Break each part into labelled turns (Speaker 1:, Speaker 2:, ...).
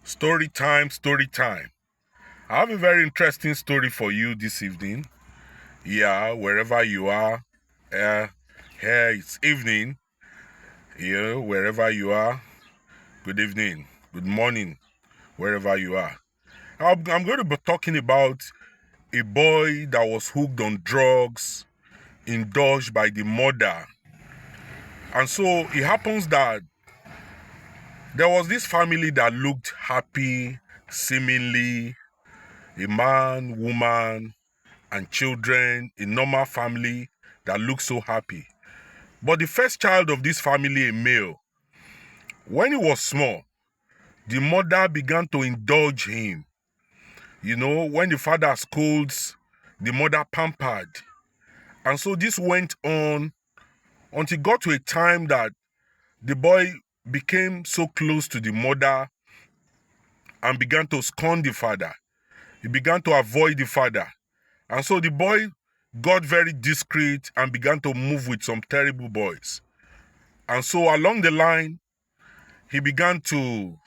Speaker 1: Story time, story time. I have a very interesting story for you this evening. Yeah, wherever you are, uh, here it's evening. Yeah, wherever you are, good evening, good morning, wherever you are. I'm going to be talking about a boy that was hooked on drugs, indulged by the mother. And so it happens that there was this family that looked happy, seemingly a man, woman, and children, a normal family that looks so happy. But the first child of this family, a male, when he was small, the mother began to indulge him. You know, when the father scolds, the mother pampered. And so this went on until it got to a time that the boy became so close to the mother and began to scorn the father. He began to avoid the father. And so the boy got very discreet and began to move with some terrible boys. And so along the line, he began to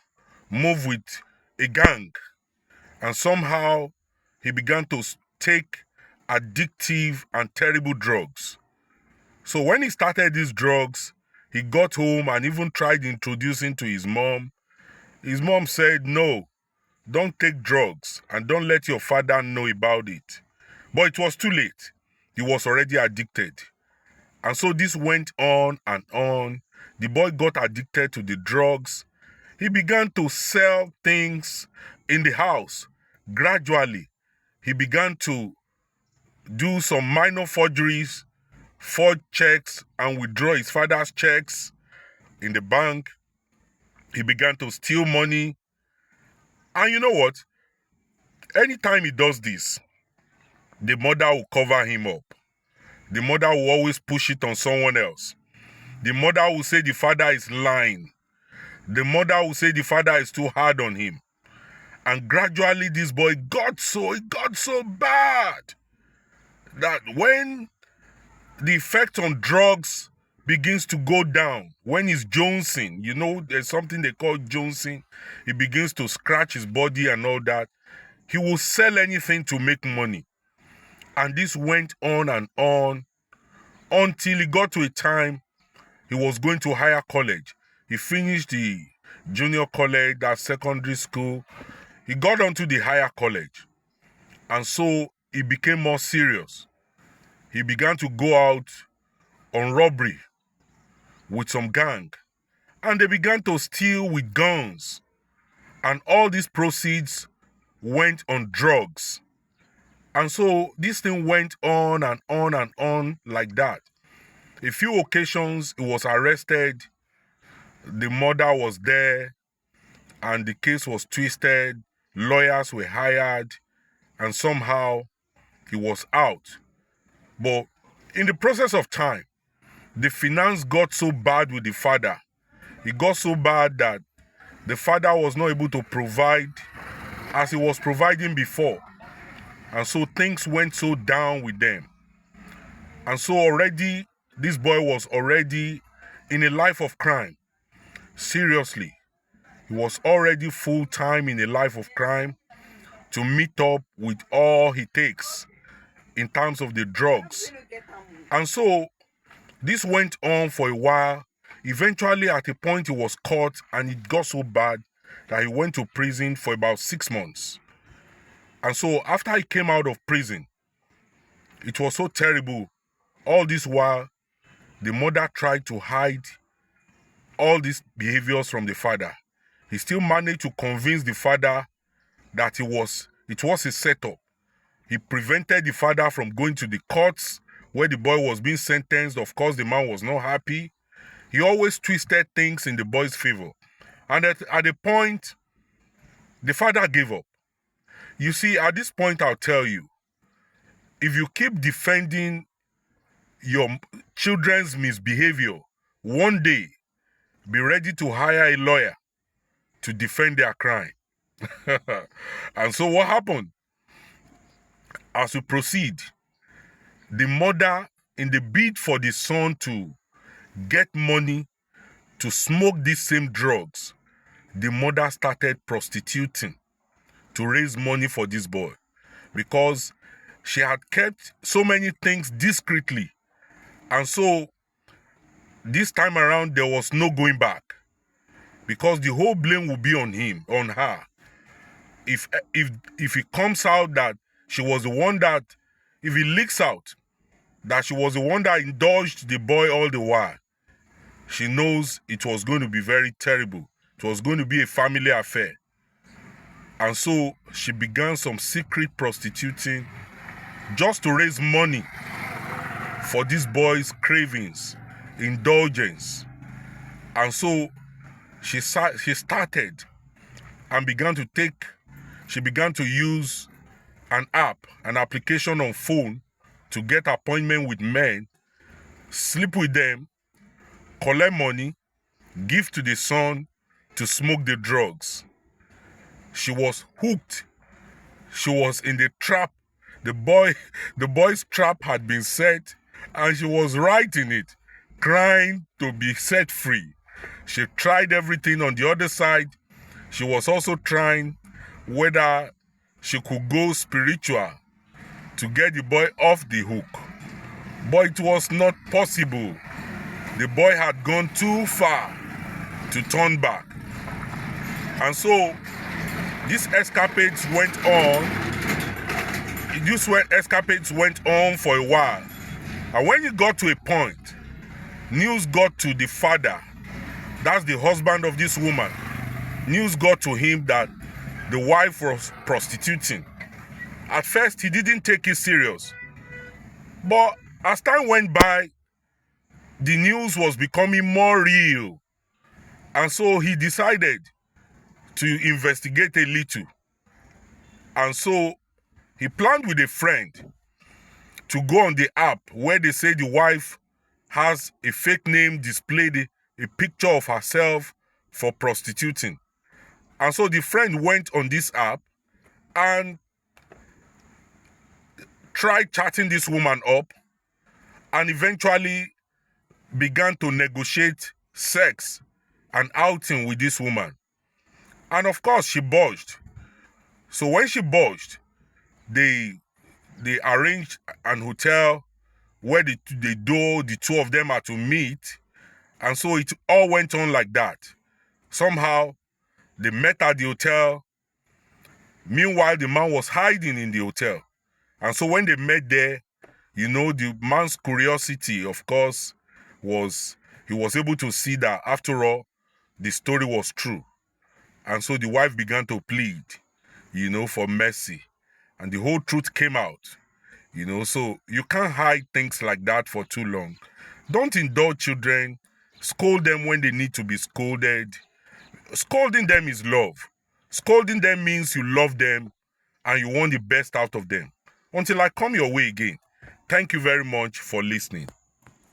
Speaker 1: move with a gang. And somehow he began to take addictive and terrible drugs. So when he started these drugs, he got home and even tried introducing to his mom. His mom said, "No, don't take drugs and don't let your father know about it." But it was too late. He was already addicted. And so this went on and on. The boy got addicted to the drugs. He began to sell things in the house. Gradually, he began to do some minor forgeries, forge checks, and withdraw his father's checks in the bank. He began to steal money. And you know what? Anytime he does this, the mother will cover him up. The mother will always push it on someone else. The mother will say the father is lying. The mother will say the father is too hard on him. And gradually this boy it got so bad that when the effect on drugs begins to go down, when he's jonesing, you know, there's something they call jonesing, he begins to scratch his body and all that, he will sell anything to make money. And this went on and on until he got to a time he was going to higher college. He finished the junior college, that secondary school. He got onto the higher college. And so he became more serious. He began to go out on robbery with some gang. And they began to steal with guns. And all these proceeds went on drugs. And so this thing went on and on and on like that. A few occasions he was arrested. The mother was there and the case was twisted. Lawyers were hired and somehow he was out. But in the process of time, the finance got so bad with the father. It got so bad that the father was not able to provide as he was providing before. And so things went so down with them. And so already, this boy was already in a life of crime. Seriously. He was already full-time in a life of crime to meet up with all he takes in terms of the drugs. And so this went on for a while. Eventually, at a point, he was caught and it got so bad that he went to prison for about 6 months. And so after he came out of prison, it was so terrible. All this while, the mother tried to hide all these behaviors from the father. He still managed to convince the father that it was a setup. He prevented the father from going to the courts where the boy was being sentenced. Of course, the man was not happy. He always twisted things in the boy's favor. And at a point, the father gave up. You see, at this point, I'll tell you, if you keep defending your children's misbehavior, one day, be ready to hire a lawyer to defend their crime. And so what happened? As we proceed, the mother, in the bid for the son to get money to smoke these same drugs, the mother started prostituting to raise money for this boy, because she had kept so many things discreetly. And so this time around, there was no going back, because the whole blame will be on her. If it comes out that she was the one that, if it leaks out that she was the one that indulged the boy all the while, she knows it was going to be very terrible. It was going to be a family affair. And so she began some secret prostituting just to raise money for this boy's cravings, indulgence. And so she started and she began to use an application on phone to get appointment with men, sleep with them, collect money, give to the son to smoke the drugs. She was hooked. She was in the trap. The boy's trap had been set, and she was right in it, crying to be set free. She tried everything on the other side. She was also trying whether she could go spiritual to get the boy off the hook. But it was not possible. The boy had gone too far to turn back. And so these escapades went on. Escapades went on for a while. And when it got to a point, news got to the father, that's the husband of this woman. News got to him that the wife was prostituting. At first, he didn't take it serious. But as time went by, the news was becoming more real. And so he decided to investigate a little. And so he planned with a friend to go on the app where they say the wife has a fake name displayed, a picture of herself for prostituting. And so the friend went on this app and tried chatting this woman up, and eventually began to negotiate sex and outing with this woman. And of course, she budged. So when she budged, they arranged an hotel where the two of them are to meet. And so it all went on like that. Somehow, they met at the hotel. Meanwhile, the man was hiding in the hotel. And so when they met there, the man's curiosity, of course, he was able to see that, after all, the story was true. And so the wife began to plead, for mercy. And the whole truth came out, So you can't hide things like that for too long. Don't indulge children. Scold them when they need to be scolded. Scolding them is love. Scolding them means you love them and you want the best out of them. Until I come your way again, thank you very much for listening.